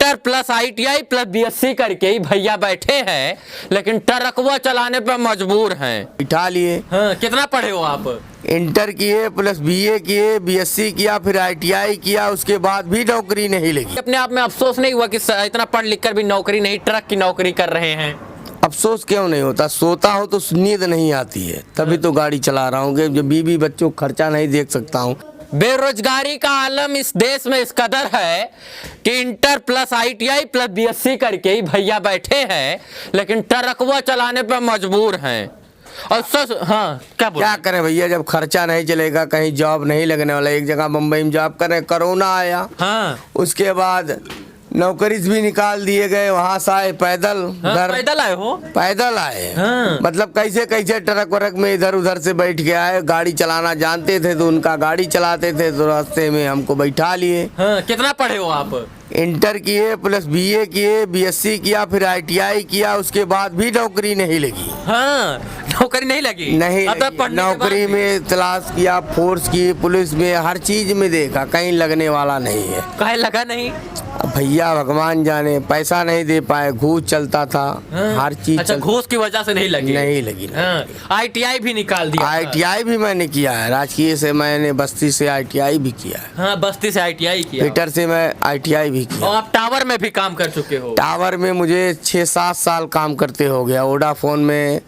Inter plus ITI plus BSc करके ही भैया बैठे हैं, लेकिन ट्रकवा चलाने पर मजबूर हैं। बिठा लिए। हाँ, कितना पढ़े हो आप? इंटर किए प्लस BA किए, BSc किया, फिर ITI किया, उसके बाद भी नौकरी नहीं लगी। अपने आप में अफसोस नहीं हुआ कि इतना पढ़ लिख कर भी नौकरी नहीं, ट्रक की नौकरी कर रहे हैं? अफसोस क्यों नहीं होता, सोता हूँ तो नींद नहीं आती है, तभी तो गाड़ी चला रहा हूँ। जब बीवी बच्चों का खर्चा नहीं देख सकता हूँ। बेरोजगारी का आलम इस देश में इस कदर है कि inter plus ITI plus BSc करके ही भैया बैठे हैं, लेकिन ट्रकवा चलाने पर मजबूर हैं। और हाँ, क्या करें भैया, जब खर्चा नहीं चलेगा, कहीं जॉब नहीं लगने वाला। एक जगह मुंबई में जॉब करें, कोरोना आया। हाँ। उसके बाद नौकरी भी निकाल दिए गए, वहाँ से आए पैदल। हाँ, पैदल आए हो? पैदल आए। हाँ। मतलब कैसे कैसे ट्रक वरक में इधर उधर से बैठ के आए। गाड़ी चलाना जानते थे तो उनका गाड़ी चलाते थे, तो रास्ते में हमको बैठा लिए। हाँ, कितना पढ़े हो आप? इंटर किए प्लस BA किए, BSc किया, फिर ITI किया, उसके बाद भी नौकरी नहीं लगी। हाँ, नौकरी नहीं लगी? नहीं लगी। नौकरी में तलाश किया, फोर्स की, पुलिस में, हर चीज में देखा, कहीं लगने वाला नहीं है। कहीं लगा नहीं? भैया भगवान जाने, पैसा नहीं दे पाए, घूस चलता था। हाँ। हर चीज। अच्छा, घूस की वजह से नहीं लगी? नहीं लगी। हाँ। ITI भी निकाल दिया? ITI भी मैंने किया है, राजकीय से मैंने बस्ती से ITI भी किया है। हाँ, बस्ती से ITI किया। पीटर से मैं ITI भी किया। और आप टावर में भी काम कर चुके हो? टावर में मुझे 6-7 साल काम करते हो गया। वोडाफोन में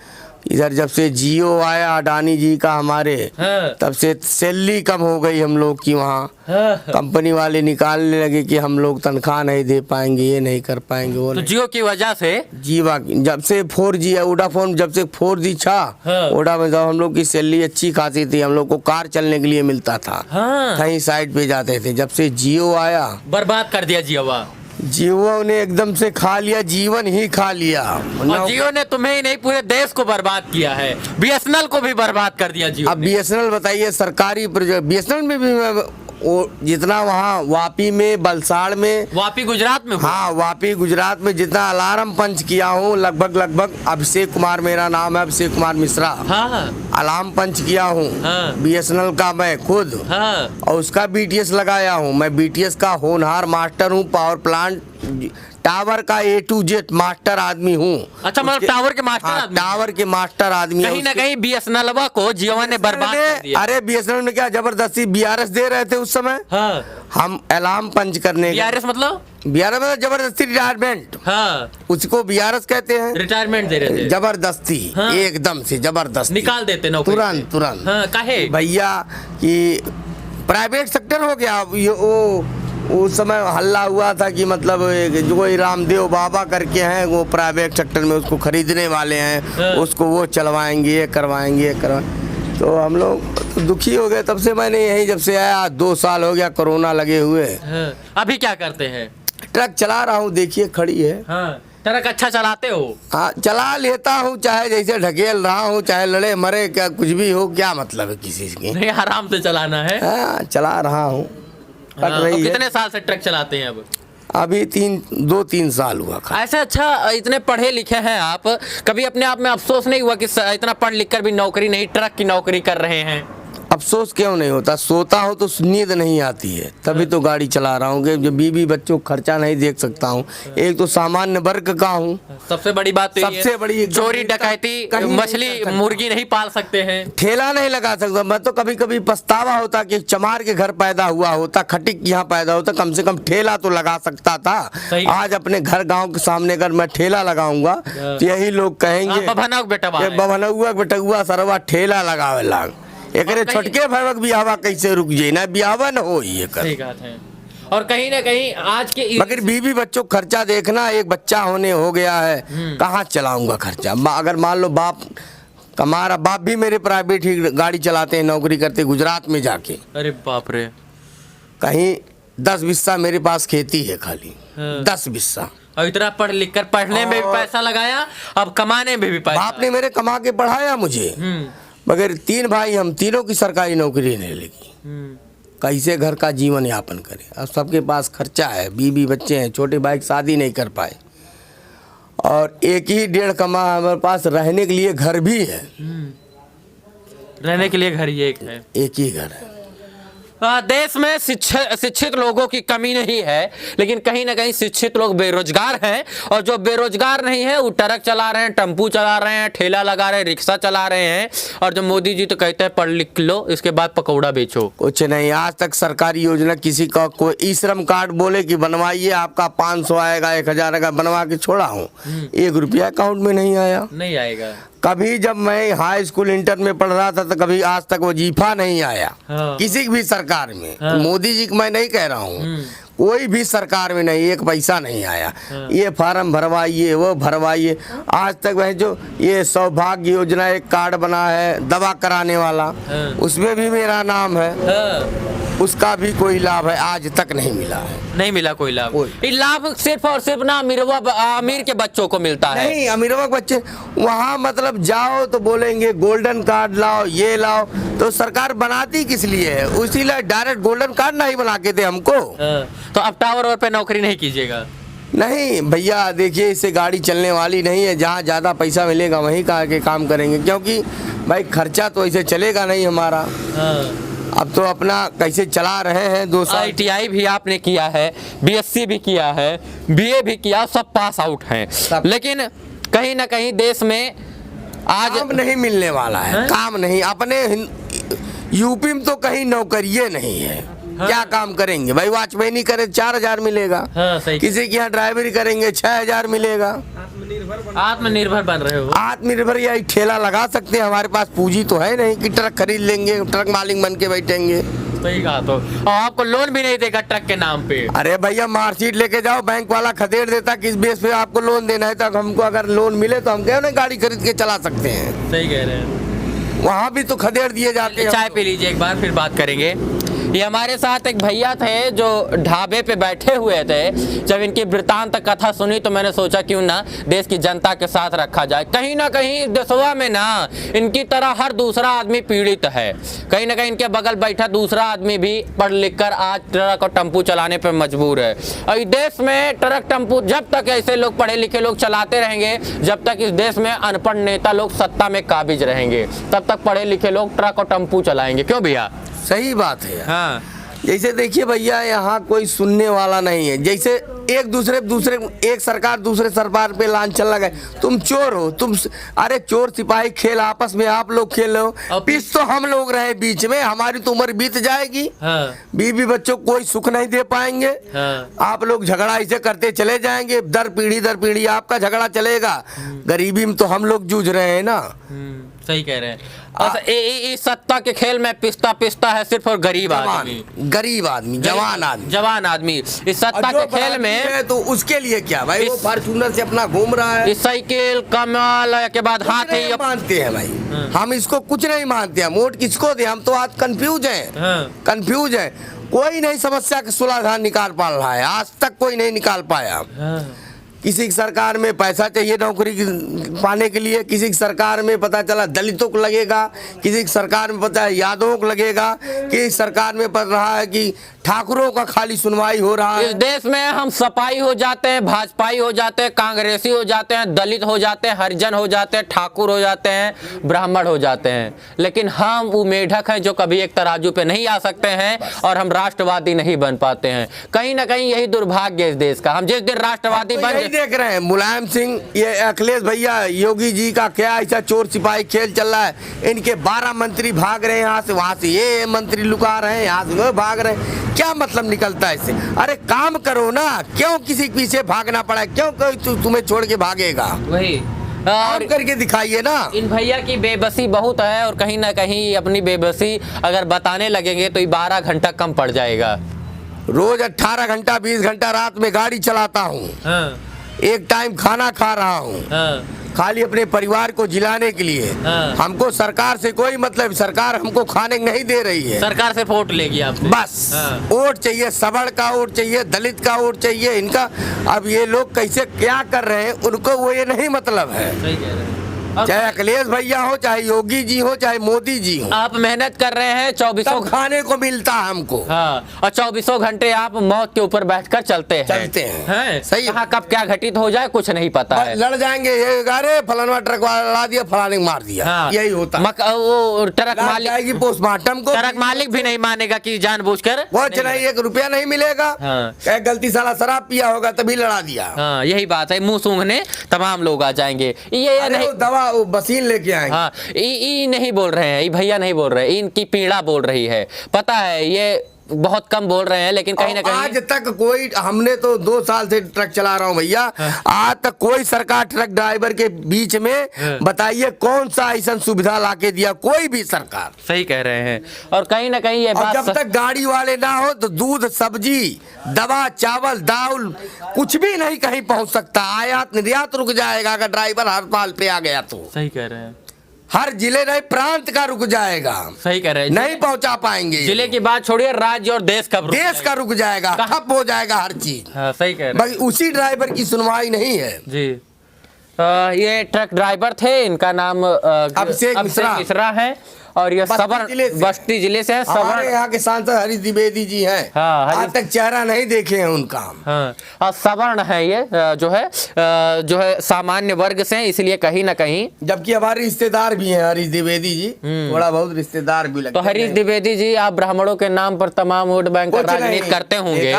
इधर जब से जियो आया अडानी जी का हमारे, हाँ। तब से सैलरी कम हो गई हम लोग की। वहाँ हाँ। कंपनी वाले निकालने लगे कि हम लोग तनख्वाह नहीं दे पाएंगे, ये नहीं कर पाएंगे, वो तो नहीं। जियो की वजह से? जीवा जब से 4G है, वोडाफोन जब से 4G था। हाँ। वोडा में जब हम लोग की सैलरी अच्छी खासी थी, हम लोग को कार चलने के लिए मिलता था। हाँ। कहीं साइड पे जाते थे। जब से जियो आया, बर्बाद कर दिया जियो। जियो ने एकदम से खा लिया, जीवन ही खा लिया। और जियो ने तुम्हें ही नहीं, पूरे देश को बर्बाद किया है। BSNL को भी बर्बाद कर दिया जियो। अब BSNL बताइए, सरकारी BSNL में भी वो जितना वहाँ वापी में, बलसाड़ में, वापी गुजरात में? हाँ, वापी गुजरात में जितना अलार्म पंच किया हूँ, लगभग अभिषेक कुमार मेरा नाम है, अभिषेक कुमार मिश्रा। हाँ। अलार्म पंच किया हूँ। हाँ। BSNL का मैं खुद। हाँ। और उसका BTS लगाया हूँ। मैं BTS का होनहार मास्टर हूँ। पावर प्लांट टावर का A to Z मास्टर आदमी हूँ। अच्छा, मतलब टावर के मास्टर हाँ, आदमी? टावर के मास्टर आदमी। कहीं ना कहीं BSNL को जियो ने बर्बाद कर दिया। अरे BSNL में क्या जबरदस्ती BRS दे रहे थे उस समय। हाँ। हम अलार्म पंच करने BRS मतलब? BRS मतलब जबरदस्ती रिटायरमेंट। हाँ। उसको BRS कहते हैं। रिटायरमेंट दे रहे थे? जबरदस्ती। हाँ। एकदम से जबरदस्ती निकाल देते नौकरी से। तुरंत। हाँ, काहे? भैया कि प्राइवेट सेक्टर हो गया। ये वो उस समय हल्ला हुआ था कि मतलब जो रामदेव बाबा करके हैं, वो प्राइवेट सेक्टर में उसको खरीदने वाले हैं। हाँ। उसको वो चलवाएंगे, ये करवाएंगे, तो हम लोग तो दुखी हो गए। तब से मैंने यही, जब से आया 2 साल हो गया कोरोना लगे हुए। हाँ। अभी क्या करते हैं? ट्रक चला रहा हूँ, देखिए खड़ी है। हाँ। ट्रक अच्छा चलाते हो? हाँ, चला लेता हूँ, चाहे जैसे ढकेल रहा हूँ, चाहे लड़े मरे, क्या कुछ भी हो, क्या मतलब है किसी की। नहीं, आराम से चलाना है। हाँ, चला रहा हूँ। हाँ। कितने साल से ट्रक चलाते हैं अब? अभी 2-3 साल हुआ। ऐसे अच्छा, इतने पढ़े लिखे हैं आप, कभी अपने आप में अफसोस नहीं हुआ कि इतना पढ़ लिख कर भी नौकरी नहीं, ट्रक की नौकरी कर रहे हैं? अफसोस क्यों नहीं होता, सोता हूँ तो नींद नहीं आती है, तभी तो गाड़ी चला रहा हूँ। जब बीवी बच्चों का खर्चा नहीं देख सकता हूँ। एक तो सामान्य वर्ग का हूँ। सबसे बड़ी बात तो सबसे बड़ी चोरी डकैती, मछली मुर्गी नहीं पाल सकते हैं, ठेला नहीं लगा सकता। मैं तो कभी कभी पछतावा होता कि चमार के घर पैदा हुआ होता, खटिक यहाँ पैदा होता, कम से कम ठेला तो लगा सकता था। आज अपने घर गाँव के सामने अगर मैं ठेला लगाऊंगा तो यही लोग कहेंगे बभनौआ सरवा ठेला लगावे लाग। एक छोटके भैवक बियावा कैसे रुक जाए ना, बियावा न हो ये कर। सही बात है। और कहीं ना कहीं आज के मगर बीवी बच्चों खर्चा देखना, एक बच्चा होने हो गया है, कहाँ चलाऊंगा खर्चा। अगर मान लो बाप हमारा बाप भी मेरे प्राइवेट ही गाड़ी चलाते हैं, नौकरी करते गुजरात में जाके। अरे बाप रे। कहीं 10 बिस्सा मेरे पास खेती है खाली। 10 बिस्सा। और इतना पढ़ लिख कर पढ़ने में भी पैसा लगाया, अब कमाने में भी पैसा। बाप ने मेरे कमा के पढ़ाया मुझे, मगर 3 भाई हम, तीनों की सरकारी नौकरी नहीं लगी। कैसे घर का जीवन यापन करें। अब सबके पास खर्चा है, बीवी बच्चे हैं, छोटे भाई शादी नहीं कर पाए, और 1.5 कमा हमारे पास, रहने के लिए घर भी है। रहने के लिए घर ही एक है, एक ही घर है। देश में शिक्षित लोगों की कमी नहीं है, लेकिन कहीं ना कहीं शिक्षित लोग बेरोजगार हैं, और जो बेरोजगार नहीं है वो ट्रक चला रहे हैं, टेम्पू चला रहे हैं, ठेला लगा रहे हैं, रिक्शा चला रहे हैं। और जो मोदी जी तो कहते हैं पढ़ लिख लो, इसके बाद पकौड़ा बेचो। कुछ नहीं, आज तक सरकारी योजना किसी का कोई ई श्रम कार्ड बोले कि बनवाइए आपका 500 आएगा 1000 आएगा, बनवा के छोड़ा हूँ, 1 रुपया अकाउंट में नहीं आया। नहीं आएगा। कभी जब मैं हाई स्कूल इंटर में पढ़ रहा था तो कभी आज तक वजीफा नहीं आया। हाँ। किसी भी सरकार में। मोदी जी को मैं नहीं कह रहा हूँ, कोई भी सरकार में नहीं, 1 पैसा नहीं आया। ये फार्म भरवाइए, वो भरवाइए, आज तक वह जो ये सौभाग्य योजना एक कार्ड बना है दवा कराने वाला, उसमें भी मेरा नाम है, उसका भी कोई लाभ है आज तक नहीं मिला है। नहीं मिला कोई लाभ। ये लाभ सिर्फ और सिर्फ ना अमीर के बच्चों को मिलता है। नहीं, अमीरों के बच्चे वहाँ मतलब जाओ तो बोलेंगे गोल्डन कार्ड लाओ, ये लाओ, तो सरकार बनाती किस लिए है? उसी लिए डायरेक्ट गोल्डन कार्ड नहीं बना के दे हमको। तो अब टावर पे नौकरी नहीं कीजिएगा? नहीं भैया, देखिए इससे गाड़ी चलने वाली नहीं है। जहाँ ज़्यादा पैसा मिलेगा वहीं के काम करेंगे, क्योंकि भाई खर्चा तो ऐसे चलेगा नहीं हमारा। अब तो अपना कैसे चला रहे हैं 2 साल। ITI भी आपने किया है, BSc भी किया है, BA भी किया, सब पास आउट हैं, लेकिन कहीं ना कहीं देश में आज काम नहीं मिलने वाला है। काम नहीं, अपने यूपी में तो कहीं नौकरिये नहीं है। क्या काम करेंगे भाई? वॉचमैनी करे 4000 मिलेगा। सही। किसी के यहाँ ड्राइवरी करेंगे 6000 मिलेगा। आत्मनिर्भर बन रहे हो? आत्मनिर्भर या ठेला लगा सकते हैं, हमारे पास पूंजी तो है नहीं कि ट्रक खरीद लेंगे, ट्रक मालिक बन के बैठेंगे। सही कहा। तो और आपको लोन भी नहीं देगा ट्रक के नाम पे? अरे भैया, मार्कशीट लेके जाओ, बैंक वाला खदेड़ देता किस बेस पे आपको लोन देना है। तो हमको अगर लोन मिले तो हम क्यों नहीं गाड़ी खरीद के चला सकते हैं? सही कह रहे हैं। वहाँ भी तो खदेड़ दिए जाते हैं। चाय पी लीजिए एक बार, फिर बात करेंगे। ये हमारे साथ एक भैया थे जो ढाबे पे बैठे हुए थे। जब इनकी वृत्तांत कथा सुनी तो मैंने सोचा क्यों ना देश की जनता के साथ रखा जाए। कहीं ना कहीं देशवा में ना इनकी तरह हर दूसरा आदमी पीड़ित है। कहीं ना कहीं इनके बगल बैठा दूसरा आदमी भी पढ़ लिख कर आज ट्रक और टेम्पू चलाने पर मजबूर है। और इस देश में ट्रक टेम्पू जब तक ऐसे लोग पढ़े लिखे लोग चलाते रहेंगे, जब तक इस देश में अनपढ़ नेता लोग सत्ता में काबिज रहेंगे, तब तक पढ़े लिखे लोग ट्रक और टेम्पू चलाएंगे। क्यों भैया? सही बात है। हाँ। जैसे देखिए भैया, यहाँ कोई सुनने वाला नहीं है। जैसे एक सरकार दूसरे सरकार पे लांछन लगाए, तुम चोर हो, तुम अरे चोर सिपाही खेल आपस में आप लोग खेल रहे हो। पिस तो हम लोग रहे बीच में, हमारी तो उम्र बीत जाएगी। बीवी बच्चों को कोई सुख नहीं दे पाएंगे। आप लोग झगड़ा ऐसे करते चले जाएंगे, दर पीढ़ी आपका झगड़ा चलेगा। गरीबी में तो हम लोग जूझ रहे हैं ना। सही कह रहे हैं। इस सत्ता के खेल में पिसता है सिर्फ और गरीब आदमी, जवान आदमी इस सत्ता के खेल में। तो उसके लिए क्या भाई, वो फॉर्च्यूनर से अपना घूम रहा है, इस साइकिल कमाल के बाद हाथी मानते हैं भाई। हम इसको कुछ नहीं मानते हैं। वोट किसको दे? हम तो आज कंफ्यूज हैं। कोई नहीं समस्या का समाधान निकाल पा रहा है, आज तक कोई नहीं निकाल पाया। किसी की सरकार में पैसा चाहिए नौकरी पाने के लिए, किसी की सरकार में पता चला दलितों को लगेगा, किसी की सरकार में पता है यादवों को लगेगा, किसी सरकार में पता रहा है कि ठाकुरों का खाली सुनवाई हो रहा है। इस देश में हम सपाई हो जाते हैं, भाजपाई हो जाते हैं, कांग्रेसी हो जाते हैं, दलित हो जाते हैं, हरिजन हो जाते हैं, ठाकुर हो जाते हैं, ब्राह्मण हो जाते हैं, लेकिन हम वो मेढक हैं जो कभी एक तराजू पे नहीं आ सकते हैं और हम राष्ट्रवादी नहीं बन पाते हैं। कहीं ना कहीं यही दुर्भाग्य है इस देश का। हम जिस दिन राष्ट्रवादी बन देख रहे हैं मुलायम सिंह, ये अखिलेश भैया, योगी जी का क्या ऐसा चोर सिपाही खेल चल रहा है। इनके 12 मंत्री भाग रहे हैं यहाँ से वहाँ से, ये मंत्री लुका रहे हैं, यहाँ से वो भाग रहे हैं। क्या मतलब निकलता है इससे? अरे काम करो ना, क्यों किसी के पीछे भागना पड़ा है? क्यों कोई तुम्हें छोड़ के भागेगा? वही और करके दिखाइए ना। इन भैया की बेबसी बहुत है और कहीं ना कहीं अपनी बेबसी अगर बताने लगेंगे तो 12 घंटा कम पड़ जाएगा। रोज 18 घंटा 20 घंटा रात में गाड़ी चलाता हूँ। एक टाइम खाना खा रहा हूँ खाली अपने परिवार को जिलाने के लिए। हमको सरकार से कोई मतलब, सरकार हमको खाने नहीं दे रही है। सरकार से वोट लेगी आपसे बस। वोट चाहिए, सबड़ का वोट चाहिए, दलित का वोट चाहिए इनका। अब ये लोग कैसे क्या कर रहे हैं उनको वो ये नहीं मतलब है। सही कह रहे हैं। चाहे अखिलेश भैया हो, चाहे योगी जी हो, चाहे मोदी जी हो, आप मेहनत कर रहे हैं 24 सब खाने को मिलता है हमको। हाँ, और 24 घंटे आप मौत के ऊपर बैठकर चलते हैं। सही है। कहाँ कब क्या घटित हो जाए कुछ नहीं पता है। लड़ जाएंगे, ये अरे फलाना ट्रक वाला लड़ा दिया, फलाने को मार दिया। हाँ, यही होता है। वो ट्रक मालिक जाएगी पोस्टमार्टम को, ट्रक मालिक भी नहीं मानेगा कि जानबूझकर कुछ नहीं, 1 रुपया नहीं मिलेगा। हाँ। क्या गलती साला शराब पिया होगा तभी लड़ा दिया। हाँ, यही बात है, मुंह सूंघने तमाम लोग आ जाएंगे। ये अरे नहीं, वो दवा वो बसीन लेके आएंगे। हाँ, ये नहीं बोल रहे हैं, ये भैया नहीं बोल रहे हैं, इनकी पीड़ा बोल रही है। पता है ये बहुत कम बोल रहे हैं, लेकिन कहीं ना कहीं आज तक कोई, हमने तो 2 साल से ट्रक चला रहा हूँ भैया, आज तक कोई सरकार ट्रक ड्राइवर के बीच में बताइए कौन सा ऐसा सुविधा लाके दिया, कोई भी सरकार। सही कह रहे हैं। और कहीं ना कहीं ये और बात जब तक गाड़ी वाले ना हो तो दूध, सब्जी, दवा, चावल, दाल कुछ भी नहीं कहीं पहुंच सकता। आयात निर्यात रुक जाएगा अगर ड्राइवर हड़ताल पे आ गया तो। सही कह रहे हैं। हर जिले नहीं, प्रांत का रुक जाएगा। सही कह रहे हैं। नहीं पहुंचा पाएंगे। जिले की बात छोड़िए, राज्य और देश का रुक जाएगा, ठप हो जाएगा हर चीज। हाँ, सही कह रहे हैं। बाकी उसी ड्राइवर की सुनवाई नहीं है जी। ये ट्रक ड्राइवर थे, इनका नाम अभिषेक मिश्रा है, और ये बस्ती जिले से है। हमारे यहाँ के सांसद हरीश द्विवेदी जी हैं। हाँ, आज तक चेहरा नहीं देखे हैं उनका। हाँ, और सवर्ण है ये, जो है सामान्य वर्ग से, इसलिए कहीं ना कहीं, जबकि हमारे रिश्तेदार भी हैं हरीश द्विवेदी जी, थोड़ा बहुत रिश्तेदार भी लगते तो हरीश द्विवेदी जी, आप ब्राह्मणों के नाम पर तमाम वोट बैंक का राजनीति करते होंगे,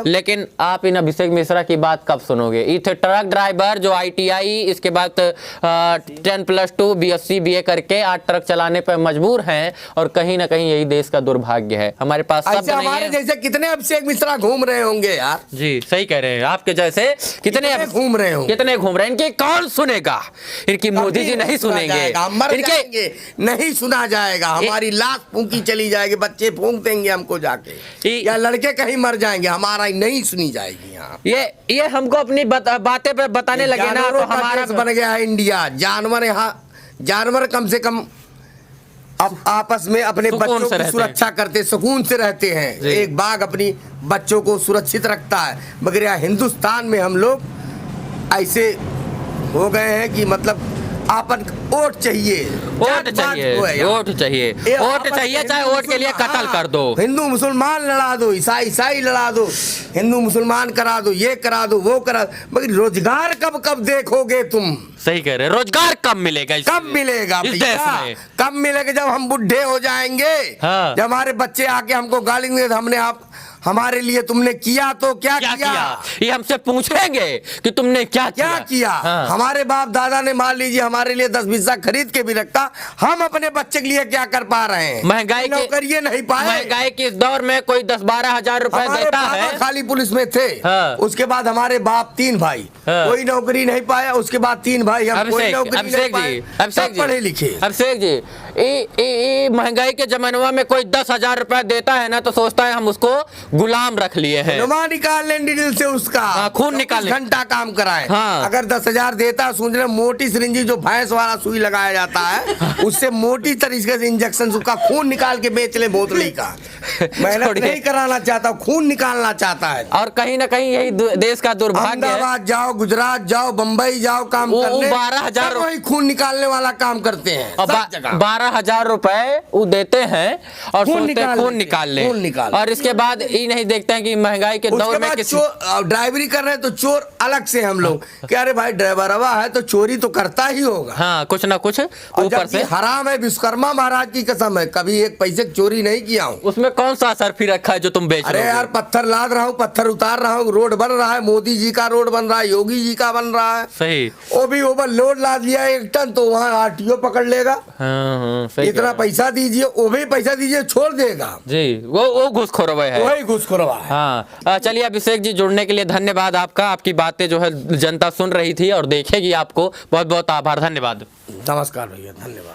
लेकिन आप इन अभिषेक मिश्रा की बात कब सुनोगे? ये थे ट्रक ड्राइवर जो ITI, इसके बाद 10+2 BSc BA करके आज ट्रक चलाने पर मजबूर हैं, और कहीं ना कहीं यही देश का दुर्भाग्य है। हमारे पास शब्द नहीं हमारे है। जैसे कितने अभिषेक मिश्रा घूम रहे होंगे यार। जी, सही कह रहे हैं। आपके जैसे कितने घूम रहे होंगे, कितने घूम रहे हैं। इनके कौन सुनेगा? इनकी मोदी जी नहीं सुनेंगे, इनके नहीं सुना जाएगा। हमारी लाश फूंकी चली जाएगी, बच्चे फूंक देंगे हमको जाके, या लड़के कहीं मर जाएंगे, हमारा नहीं सुनी जाएगी। यहाँ ये हमको अपनी बातें पे बताने लगे ना, तो हमारा बन गया है इंडिया। जानवर यहाँ, जानवर कम से कम अब आपस में अपने बच्चों की सुरक्षा करते, सुकून से रहते हैं। एक बाघ अपनी बच्चों को सुरक्षित रखता है, मगर यहाँ हिंदुस्तान में हम लोग ऐसे हो गए हैं कि मतलब आपन वोट चाहिए, वोट चाहिए, वोट चाहिए, वोट चाहिए, चाहे वोट के लिए कत्ल कर दो। हिंदू मुसलमान लड़ा दो, ईसाई लड़ा दो, हिंदू मुसलमान करा दो, ये करा दो, वो करा, मगर रोजगार कब देखोगे तुम? सही कह रहे हैं। रोजगार कब मिलेगा? कब मिलेगा इस देश में? कब मिलेगा? जब हम बुढ़े हो जाएंगे। हाँ। जब हमारे बच्चे आके हमको गाली देंगे, हमने हमारे लिए तुमने किया तो क्या किया? ये हमसे पूछेंगे कि तुमने क्या किया? हाँ। हमारे बाप दादा ने मान लीजिए हमारे लिए 10 पिज्जा खरीद के भी रखा, हम अपने बच्चे के लिए क्या कर पा रहे हैं? महंगाई नौकरी नहीं पाए। महंगाई के इस दौर में कोई 10-12 हजार रुपए देता है। खाली पुलिस में थे। हाँ। उसके बाद हमारे बाप 3 भाई, कोई नौकरी नहीं पाया। उसके बाद 3 भाई हम कोई नौकरी नहीं पाए, सब पढ़े लिखे। अभिषेक जी, महंगाई के जमाने में कोई 10,000 रुपए देता है ना, तो सोचता है हम उसको गुलाम रख लिए हैं। निकाल लें डिटेल से उसका। हाँ, खून निकाल, घंटा काम कराए। हाँ। अगर 10,000 देता, सोच रहे मोटी सिरिंजी जो भैंस वाला सुई लगाया जाता है, उससे मोटी तरीके से इंजेक्शन उसका खून निकाल के बेच ले बोतली का। मेहनत नहीं कराना चाहता, खून निकालना चाहता है। और कहीं ना कहीं यही देश का दुर्भाग्य है। अहमदाबाद जाओ, गुजरात जाओ, बम्बई जाओ, काम करने 12,000 वही खून निकालने वाला काम करते हैं। 12,000 रुपए वो देते हैं और सोचते हैं खून निकाल ले, और इसके बाद ये नहीं देखते हैं कि महंगाई के दौर में ड्राइवरी कर रहे हैं तो चोर अलग से हम लोग क्या, अरे भाई ड्राइवर है तो चोरी तो करता ही होगा। हाँ, कुछ ना कुछ ऊपर से। हराम है, विश्वकर्मा महाराज की कसम है, कभी एक पैसे की चोरी नहीं किया हूँ। उसमें कौन सा सरफी रखा है जो तुम बेच रहे हो? अरे यार, पत्थर लाद रहा हूँ, पत्थर उतार रहा हूँ, रोड बन रहा है, मोदी जी का रोड बन रहा है, योगी जी का बन रहा है। सही। वो भी ओवर लोड लाद लिया 1 टन, तो वहाँ RTO पकड़ लेगा। हाँ, सही। इतना पैसा दीजिए, वो भी पैसा दीजिए, छोड़ देगा जी। वो घूसखोर है, वही घूसखोर है। हाँ, चलिए अभिषेक जी, जुड़ने के लिए धन्यवाद आपका। आपकी बातें जो है जनता सुन रही थी और देखेगी आपको। बहुत बहुत आभार, धन्यवाद। नमस्कार भैया, धन्यवाद।